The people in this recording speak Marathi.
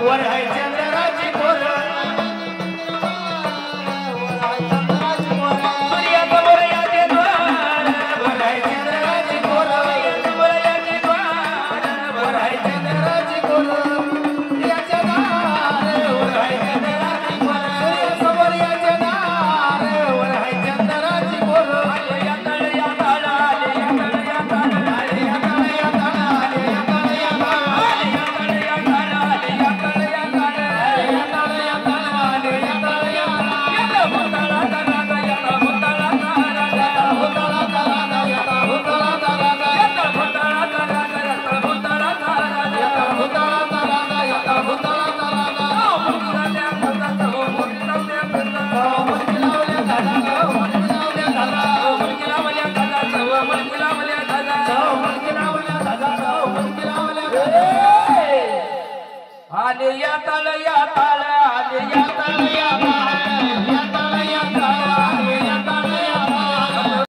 वर आहे चंद्राची कोर सूर्याचा वर याचे द्वार वर आहे चंद्राची कोर वर याचे द्वार वर आहे चंद्राची कोर याचे दार वर आहे चंद्राची कोर सूर्याचा वर याचे दार वर आहे चंद्राची कोर आले या तळ या तळ आले या तळ या तळ आले या तळ या तळ आले या तळ या तळ आले या तळ या तळ आले या तळ या तळ आले या तळ या तळ आले या तळ या तळ भूतळा तळा या भूतळा तळा या भूतळा तळा या भूतळा तळा या भूतळा तळा या भूतळा तळा या भूतळा तळा मुरगुलाल्या दादा मुरगुलाल्या दादा मुरगुलाल्या दादा मुरगुलाल्या दादा मुरगुलाल्या दादा मुरगुलाल्या दादा मुरगुलाल्या दादा मुरगुलाल्या दादा आले या तळ या तळ आले या तळ या